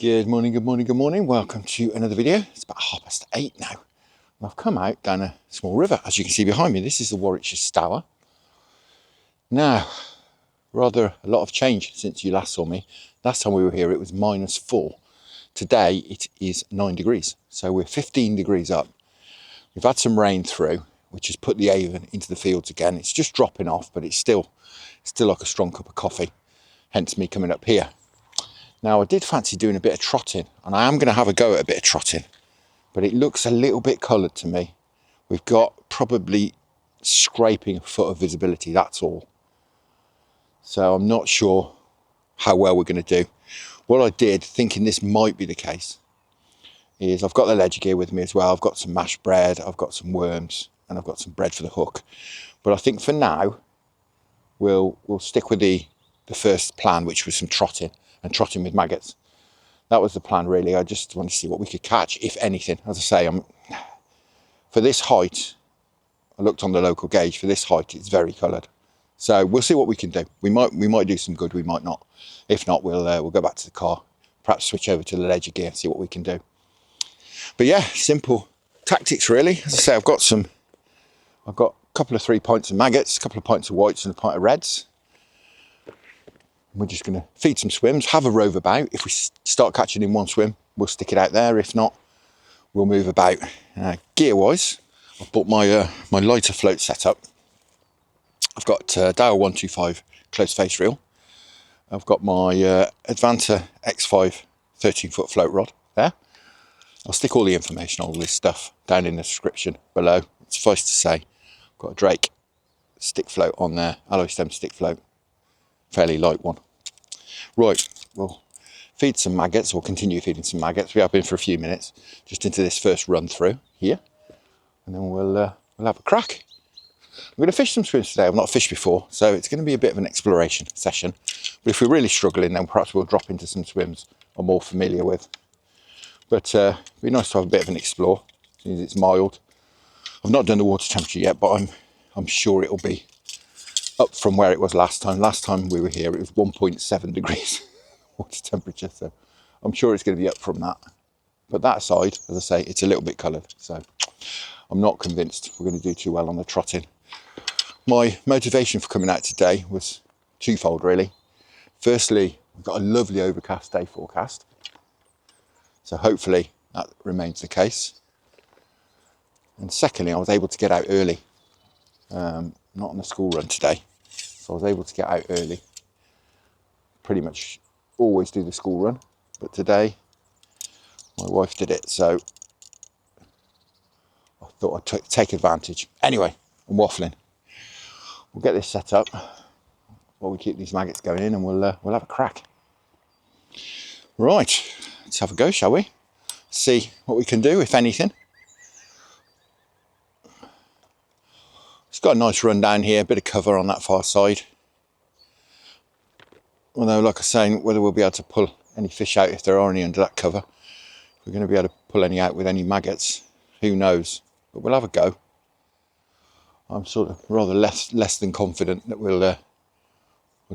Good morning, good morning, good morning. Welcome to another video. It's about 8:30 now. And I've come out down a small river, as you can see behind me. This is the Warwickshire Stour. Now, rather a lot of change since you last saw me. Last time we were here, it was -4. Today, it is 9 degrees. So we're 15 degrees up. We've had some rain through, which has put the Avon into the fields again. It's just dropping off, but it's still like a strong cup of coffee. Hence me coming up here. Now, I did fancy doing a bit of trotting, and I am going to have a go at a bit of trotting, but it looks a little bit coloured to me. We've got probably scraping a foot of visibility, that's all. So I'm not sure how well we're going to do. What I did, thinking this might be the case, is I've got the ledger gear with me as well. I've got some mashed bread, I've got some worms, and I've got some bread for the hook. But I think for now, we'll stick with the first plan, which was some trotting. And trotting with maggots. That was the plan, really. I just wanted to see what we could catch, if anything. As I say, for this height, I looked on the local gauge. For this height, it's very coloured. So we'll see what we can do. We might do some good. We might not. If not, we'll go back to the car. Perhaps switch over to the ledger gear and see what we can do. But yeah, simple tactics, really. As I say, I've got a couple of 3 pints of maggots, a couple of pints of whites, and a pint of reds. We're just going to feed some swims, have a rove about. If we start catching in one swim, we'll stick it out there. If not, we'll move about. Gear-wise, I've bought my lighter float setup. I've got Dale 125 close face reel. I've got my Advanta X5 13-foot float rod there. I'll stick all the information on all this stuff down in the description below. Suffice to say, I've got a Drake stick float on there, alloy stem stick float. Fairly light one. Right, we'll feed some maggots, or continue feeding some maggots. We have been for a few minutes, just into this first run through here, and then we'll have a crack. I'm going to fish some swims today. I've not fished before, so it's going to be a bit of an exploration session. But if we're really struggling, then perhaps we'll drop into some swims I'm more familiar with. But it'd be nice to have a bit of an explore, since it's mild. I've not done the water temperature yet, but I'm sure it'll be up from where it was last time. Last time we were here, it was 1.7 degrees water temperature, so I'm sure it's going to be up from that. But that aside, as I say, it's a little bit coloured, so I'm not convinced we're going to do too well on the trotting. My motivation for coming out today was twofold, really. Firstly, we've got a lovely overcast day forecast, so hopefully that remains the case. And secondly, I was able to get out early. Not on the school run today, so I was able to get out early. Pretty much always do the school run, but today my wife did it, so I thought I'd take advantage. Anyway, I'm waffling. We'll get this set up while we keep these maggots going in, and we'll have a crack. Right, let's have a go, shall we? See what we can do, if anything. It's got a nice run down here, a bit of cover on that far side. Although, like I was saying, whether we'll be able to pull any fish out, if there are any under that cover, if we're going to be able to pull any out with any maggots, who knows? But we'll have a go. I'm sort of rather less than confident that we'll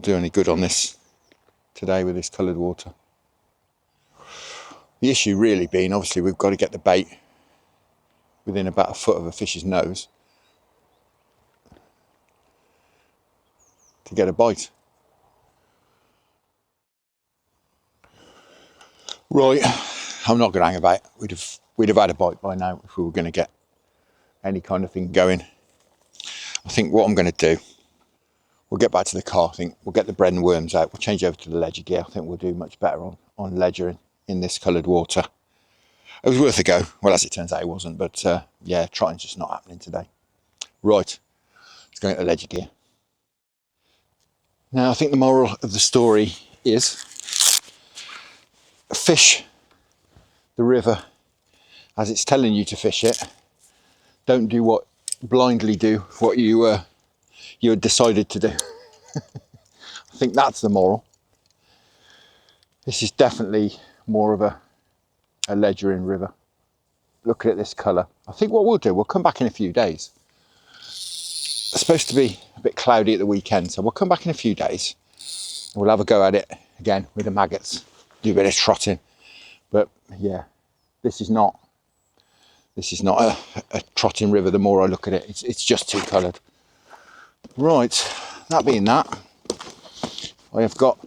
do any good on this today with this coloured water. The issue really being, obviously, we've got to get the bait within about a foot of a fish's nose to get a bite. Right, I'm not going to hang about. We'd have had a bite by now if we were going to get any kind of thing going. I think what I'm going to do, we'll get back to the car. I think we'll get the bread and worms out. We'll change over to the ledger gear. I think we'll do much better on ledger in this coloured water. It was worth a go. Well, as it turns out, it wasn't. But yeah, trotting's just not happening today. Right, let's go into the ledger gear. Now, I think the moral of the story is fish the river as it's telling you to fish it. Don't blindly do what you had decided to do. I think that's the moral. This is definitely more of a ledgering river. Look at this colour. I think what we'll do, we'll come back in a few days. It's supposed to be a bit cloudy at the weekend, so we'll come back in a few days and we'll have a go at it again with the maggots, do a bit of trotting, But yeah, this is not a trotting river. The more I look at it, it's just too coloured. Right, that being that, I have got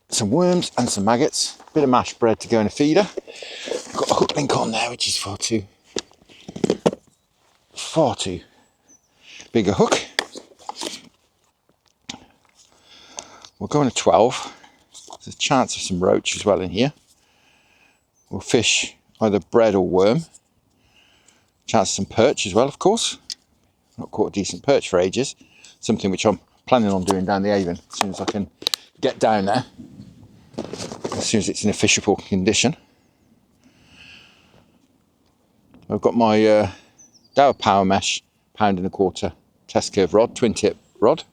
some worms and some maggots, a bit of mashed bread to go in a feeder. Got a hook link on there, which is far too big a hook. We'll go in a 12. There's a chance of some roach as well in here. We'll fish either bread or worm. Chance of some perch as well, of course. Not caught a decent perch for ages. Something which I'm planning on doing down the Avon as soon as I can get down there. As soon as it's in a fishable condition. I've got my Dow Power Mesh £1.25 test curve rod, twin tip rod.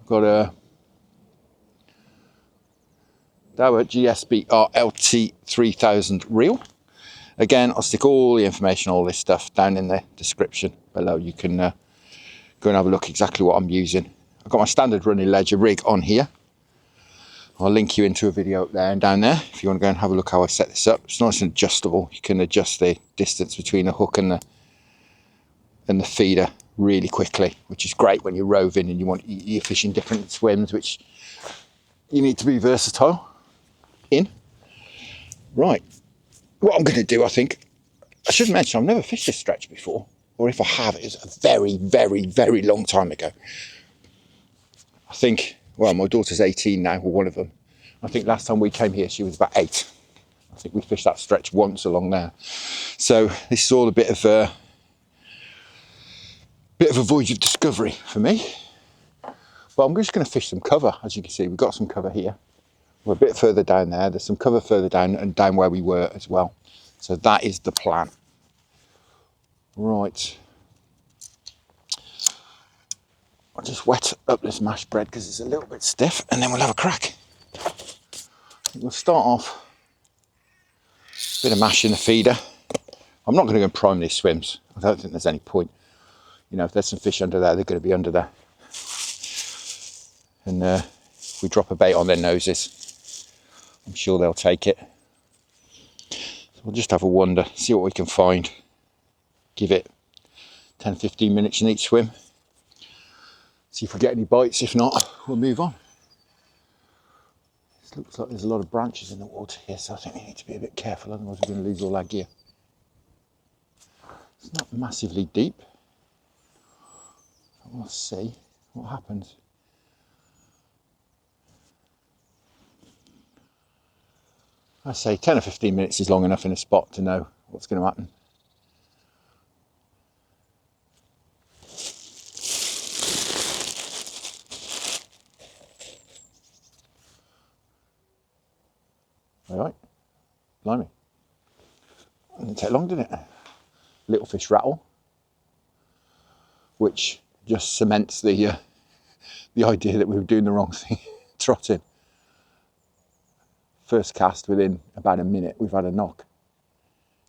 I've got a Dow GSBR LT 3000 reel. Again, I'll stick all the information, all this stuff down in the description below. You can go and have a look exactly what I'm using. I've got my standard running ledger rig on here. I'll link you into a video up there and down there if you want to go and have a look how I set this up. It's nice and adjustable. You can adjust the distance between the hook and the feeder really quickly, which is great when you're roving and you're fishing different swims, which you need to be versatile in. Right, what I'm going to do, I think, I should mention I've never fished this stretch before, or if I have, it was a very, very, very long time ago. I think, well, my daughter's 18 now, or one of them. I think last time we came here, she was about 8. I think we fished that stretch once along there. So this is all a bit of a voyage of discovery for me. But I'm just going to fish some cover. As you can see, we've got some cover here. We're a bit further down there. There's some cover further down and down where we were as well. So that is the plan. Right. I'll just wet up this mashed bread because it's a little bit stiff, and then we'll have a crack. We'll start off a bit of mash in the feeder. I'm not going to go and prime these swims. I don't think there's any point. You know, if there's some fish under there, they're going to be under there. And if we drop a bait on their noses, I'm sure they'll take it. So we'll just have a wander, see what we can find. Give it 10-15 minutes in each swim. See if we get any bites. If not, we'll move on. It looks like there's a lot of branches in the water here, so I think we need to be a bit careful, otherwise we're going to lose all our gear. It's not massively deep. We'll see what happens. I say 10 or 15 minutes is long enough in a spot to know what's going to happen. All right, blimey. Didn't take long, did it? Little fish rattle, which just cements the idea that we were doing the wrong thing, trotting. First cast, within about a minute, we've had a knock.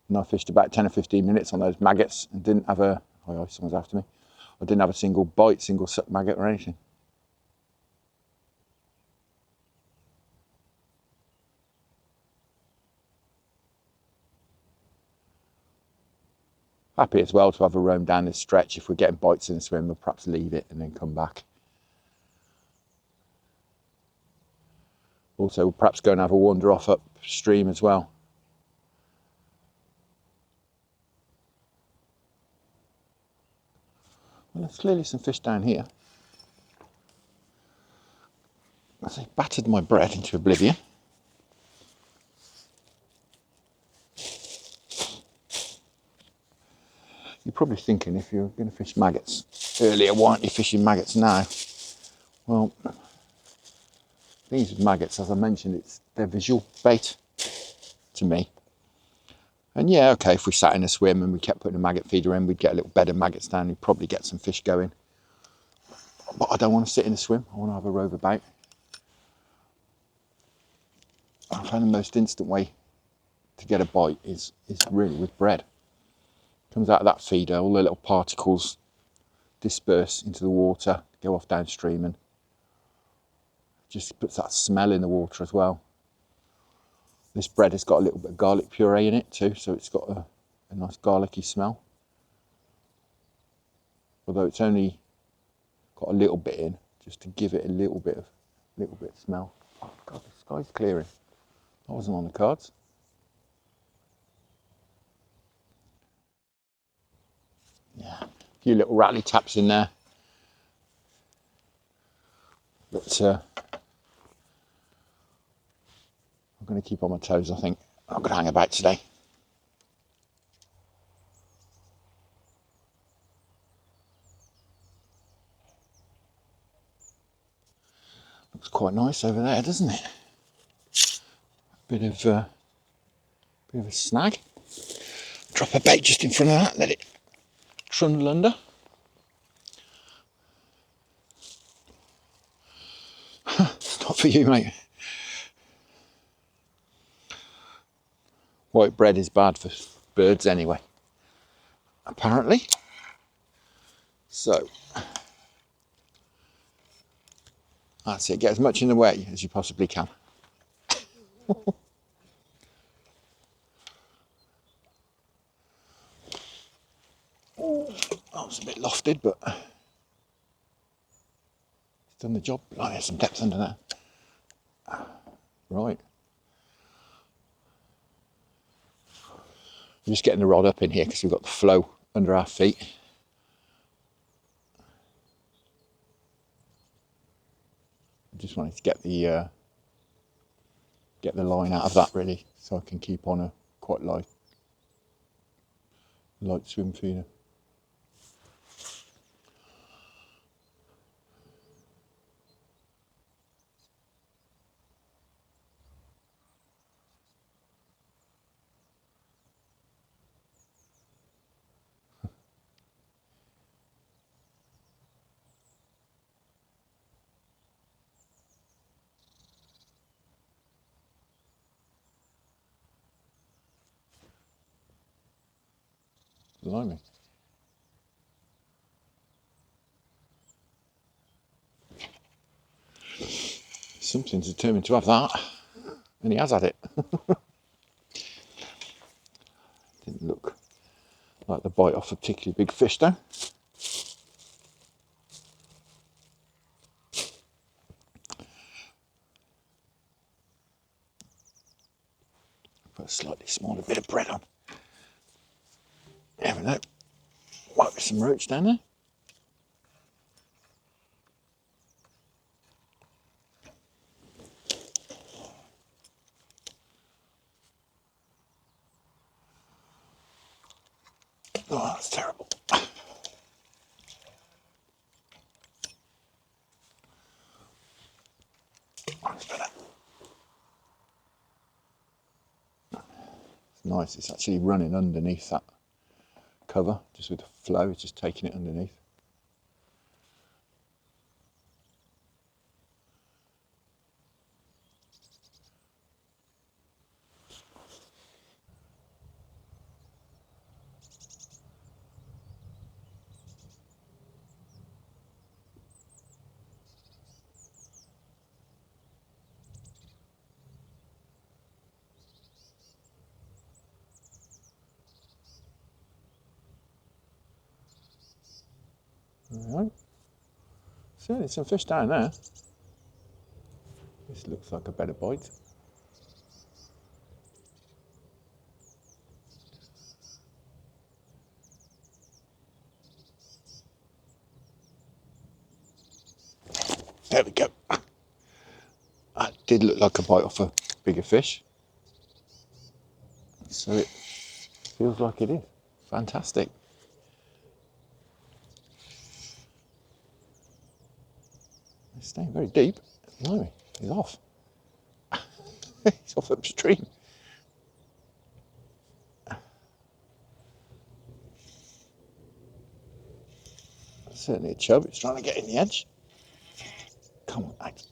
And I fished about 10 or 15 minutes on those maggots and didn't have a, oh, someone's after me. I didn't have a single bite, single suck maggot or anything. Happy as well to have a roam down this stretch. If we're getting bites in the swim, we'll perhaps leave it and then come back. Also, we'll perhaps go and have a wander off upstream as well. Well, there's clearly some fish down here. As I battered my bread into oblivion. You're probably thinking, if you're going to fish maggots earlier, why aren't you fishing maggots now? Well, these maggots, as I mentioned, they're visual bait to me. And yeah, okay, if we sat in a swim and we kept putting a maggot feeder in, we'd get a little bed of maggots down, we'd probably get some fish going. But I don't want to sit in a swim, I want to have a rove about. I find the most instant way to get a bite is really with bread. Comes out of that feeder, all the little particles disperse into the water, go off downstream, and just puts that smell in the water as well. This bread has got a little bit of garlic puree in it too, so it's got a nice garlicky smell. Although it's only got a little bit in, just to give it a little bit of smell. Oh God, the sky's clearing. That wasn't on the cards. Yeah, a few little rattly taps in there. But I'm going to keep on my toes, I think. I'm not going to hang about today. Looks quite nice over there, doesn't it? Bit of a snag. Drop a bait just in front of that, let it trundle under. Not for you, mate. White bread is bad for birds anyway, apparently. So, that's it. Get as much in the way as you possibly can. That was a bit lofted, but it's done the job. Oh, there's some depth under there. Right. We're just getting the rod up in here because we've got the flow under our feet. I just wanted to get the line out of that really, so I can keep on a quite light swim feeder. Blimey. Something's determined to have that, and he has had it. Didn't look like the bite off a particularly big fish though. Put a slightly smaller bit of bread on. Never know. Might be some roach down there. Oh, that's terrible. That's better. It's nice, it's actually running underneath that cover, just with the flow, it's just taking it underneath. Alright. Certainly some fish down there. This looks like a better bite. There we go. That did look like a bite off a bigger fish. So it feels like it is. Fantastic. It's staying very deep. No, he's off. He's off upstream. That's certainly a chub. It's trying to get in the edge. Come on, mate.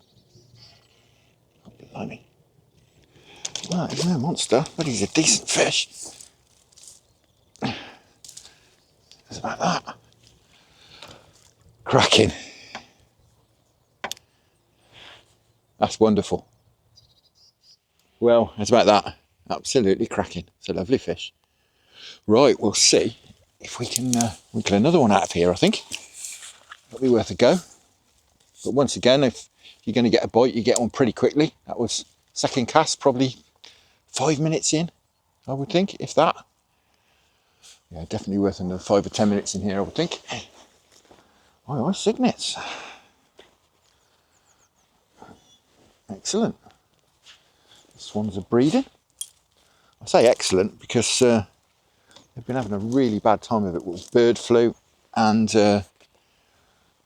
Oh, blimey. Well, he's no monster, but he's a decent fish. It's about that. Cracking. That's wonderful. Well, it's about that. Absolutely cracking. It's a lovely fish. Right, we'll see if we can winkle another one out of here, I think. That'll be worth a go. But once again, if you're going to get a bite, you get one pretty quickly. That was second cast, probably 5 minutes in, I would think, if that. Yeah, definitely worth another 5 or 10 minutes in here, I would think. Aye, cygnets. Excellent. Swans are breeding. I say excellent because they've been having a really bad time of it with bird flu and the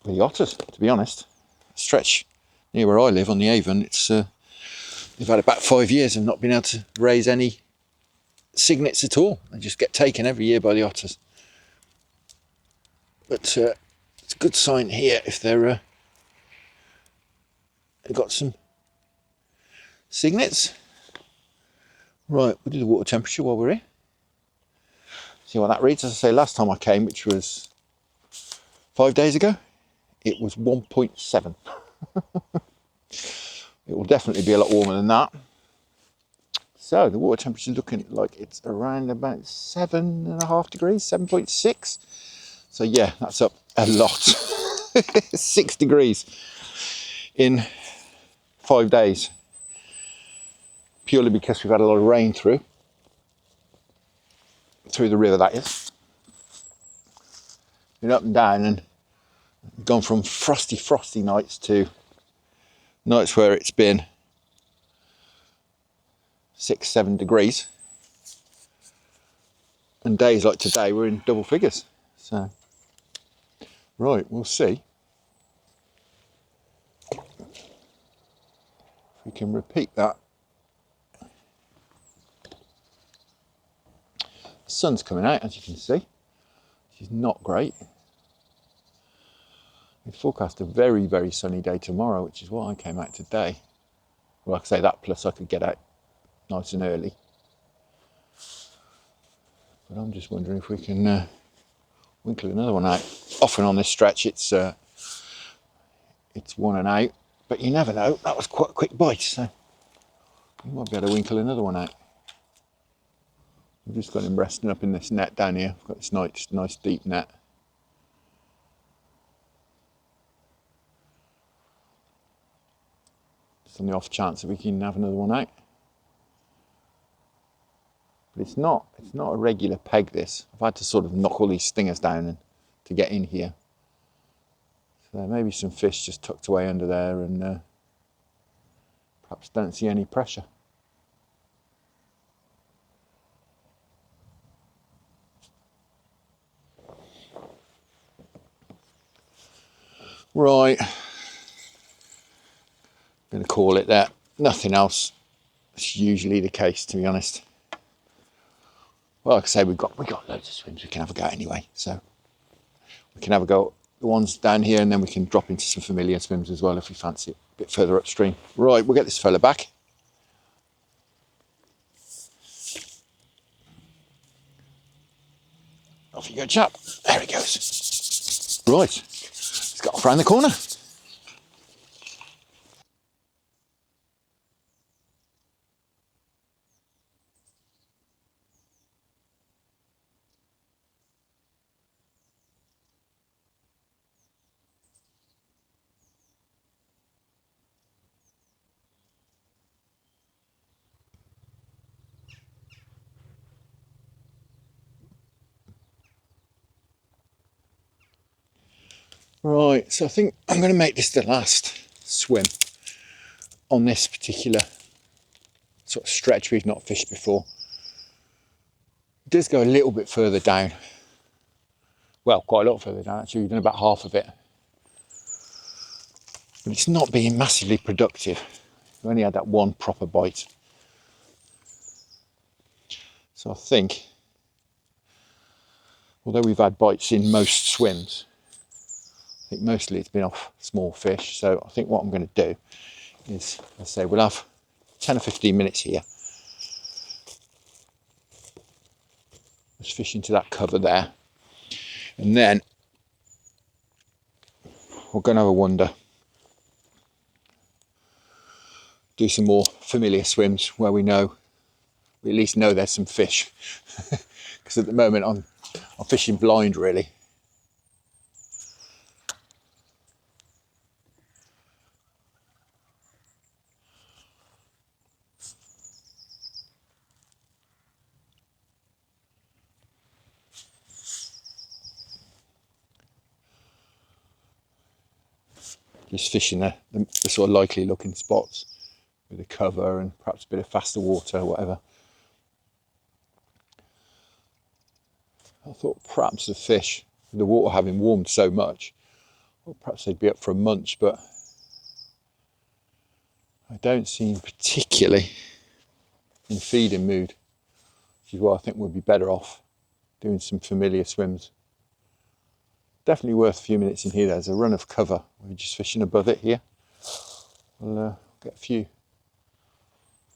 otters, to be honest. Stretch near where I live on the Avon, it's they've had about 5 years of not being able to raise any cygnets at all. They just get taken every year by the otters. But it's a good sign here if they've got some cygnets. Right, we'll do the water temperature while we're here. See what that reads. As I say, last time I came, which was 5 days ago, it was 1.7. It will definitely be a lot warmer than that. So the water temperature is looking like it's around about 7.5 degrees, 7.6. So yeah, that's up a lot. 6 degrees in 5 days. Purely because we've had a lot of rain through the river, that is. Been up and down and gone from frosty nights to nights where it's been 6, 7 degrees. And days like today, we're in double figures. So, right, we'll see if we can repeat that. The sun's coming out, as you can see, which is not great. We forecast a very, very sunny day tomorrow, which is why I came out today. Well, like I say that, plus I could get out nice and early. But I'm just wondering if we can winkle another one out. Often on this stretch, it's 1 and out, but you never know. That was quite a quick bite, so you might be able to winkle another one out. I've just got him resting up in this net down here. I've got this nice deep net. Just on the off chance that we can have another one out. But it's not a regular peg, this. I've had to sort of knock all these stingers down to get in here. So there may be some fish just tucked away under there and perhaps don't see any pressure. Right, I'm going to call it that. Nothing else. It's usually the case, to be honest. Well, like I say, we've got loads of swims we can have a go anyway. So we can have a go at the ones down here and then we can drop into some familiar swims as well if we fancy it a bit further upstream. Right, we'll get this fella back. Off you go, chap. There he goes. Right, he's got off round the corner. Right, so I think I'm going to make this the last swim on this particular sort of stretch we've not fished before. It does go a little bit further down. Well, quite a lot further down actually, we've done about half of it. But it's not being massively productive. We only had that one proper bite. So I think, although we've had bites in most swims, I think mostly it's been off small fish. So I think what I'm going to do is, let's say we'll have 10 or 15 minutes here. Just fish into that cover there. And then we're going to have a wander do some more familiar swims where we at least know there's some fish. Because at the moment I'm fishing blind really. Just fishing the sort of likely looking spots with a cover and perhaps a bit of faster water or whatever. I thought perhaps the fish, with the water having warmed so much, well, perhaps they'd be up for a munch, but I don't seem particularly in feeding mood, which is why I think we'll be better off doing some familiar swims. Definitely worth a few minutes in here. There's a run of cover. We're just fishing above it here. We'll get a few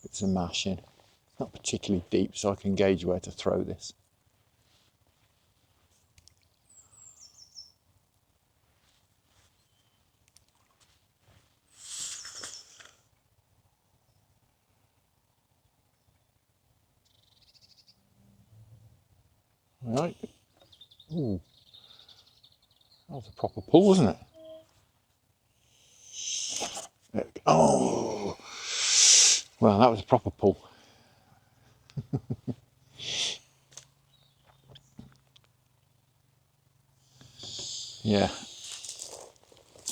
bits of mash in. Not particularly deep, so I can gauge where to throw this. All right. Ooh. That was a proper pull, wasn't it? Oh, well, that was a proper pull. Yeah,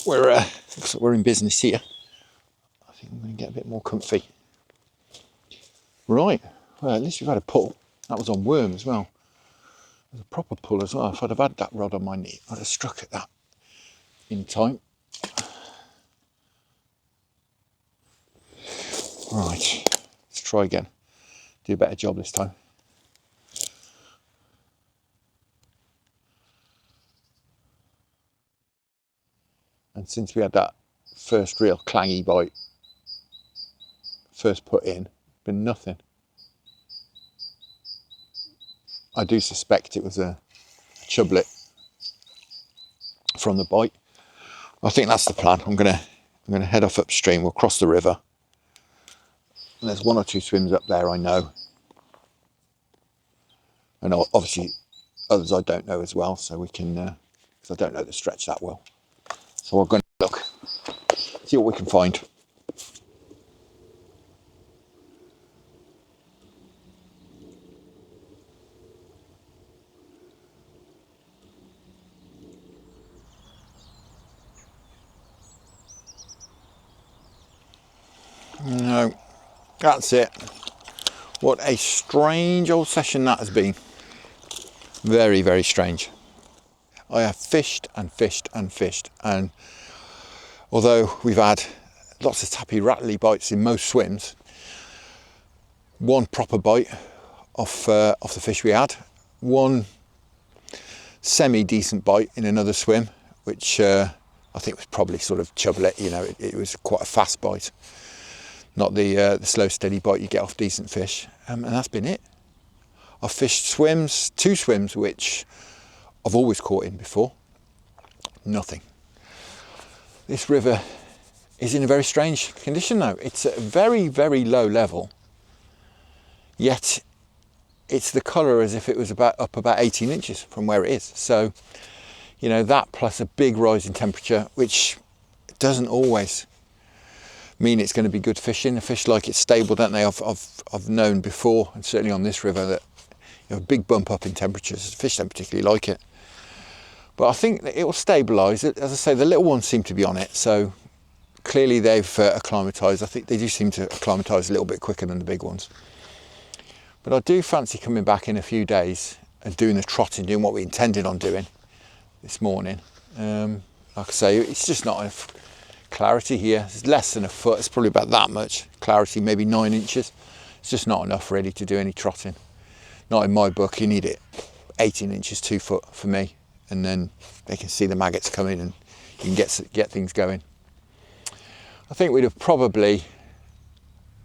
looks like we're in business here. I think I'm going to get a bit more comfy. Right, well, at least we've had a pull. That was on worm as well. It was a proper pull as well. If I'd have had that rod on my knee, I'd have struck at that in time. Right, let's try again. Do a better job this time. And since we had that first real clangy bite, first put in, been nothing. I do suspect it was a chublet from the bite. I think that's the plan. I'm gonna head off upstream. We'll cross the river. And there's one or two swims up there I know, and obviously others I don't know as well. So we can, because I don't know the stretch that well. So we're going to look, see what we can find. No, that's it. What a strange old session that has been. Very, very strange. I have fished and fished and fished, and although we've had lots of tappy rattly bites in most swims, one proper bite off the fish we had, one semi-decent bite in another swim, which I think was probably sort of chublet, you know, it was quite a fast bite. Not the slow, steady bite you get off decent fish, and that's been it. I've fished swims, 2 swims, which I've always caught in before. Nothing. This river is in a very strange condition though. It's at a very, very low level, yet it's the colour as if it was up about 18 inches from where it is. So, you know, that plus a big rise in temperature, which doesn't always mean it's going to be good fishing. The fish like it stable, don't they? I've known before, and certainly on this river, that you have a big bump up in temperatures. Fish don't particularly like it, but I think that it will stabilise. As I say, the little ones seem to be on it, so clearly they've acclimatised. I think they do seem to acclimatise a little bit quicker than the big ones. But I do fancy coming back in a few days and doing the trotting, doing what we intended on doing this morning. Like I say, it's just not enough clarity here. It's less than a foot. It's probably about that much clarity, maybe 9 inches. It's just not enough really to do any trotting. Not in my book. You need it 18 inches, 2 foot for me, and then they can see the maggots coming and you can get things going. I think we'd have probably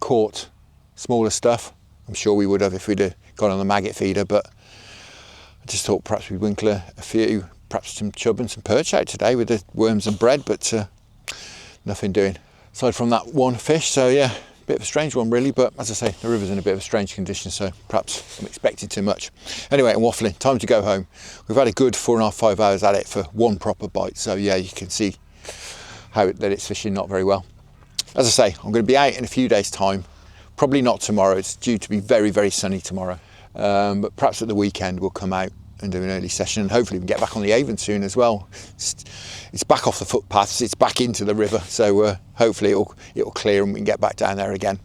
caught smaller stuff. I'm sure we would have if we'd have gone on the maggot feeder, but I just thought perhaps we'd winkle a few, perhaps some chub and some perch out today with the worms and bread, but nothing doing aside from that one fish. So yeah, Bit of a strange one really, but as I say, the river's in a bit of a strange condition, so perhaps I'm expecting too much. Anyway, I'm waffling, time to go home. We've had a good 4.5, 5 hours at it for one proper bite, so yeah, you can see that it's fishing not very well. As I say, I'm going to be out in a few days' time, probably not tomorrow, it's due to be very, very sunny tomorrow, but perhaps at the weekend we'll come out and do an early session, and hopefully we can get back on the Avon soon as well. It's back off the footpaths, it's back into the river, so hopefully it'll clear and we can get back down there again.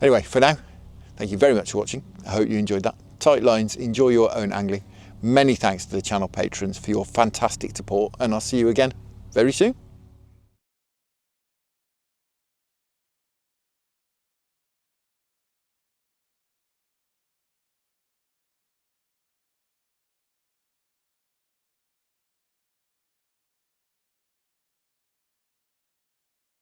Anyway, for now, thank you very much for watching. I hope you enjoyed that. Tight lines, enjoy your own angling. Many thanks to the channel patrons for your fantastic support, and I'll see you again very soon.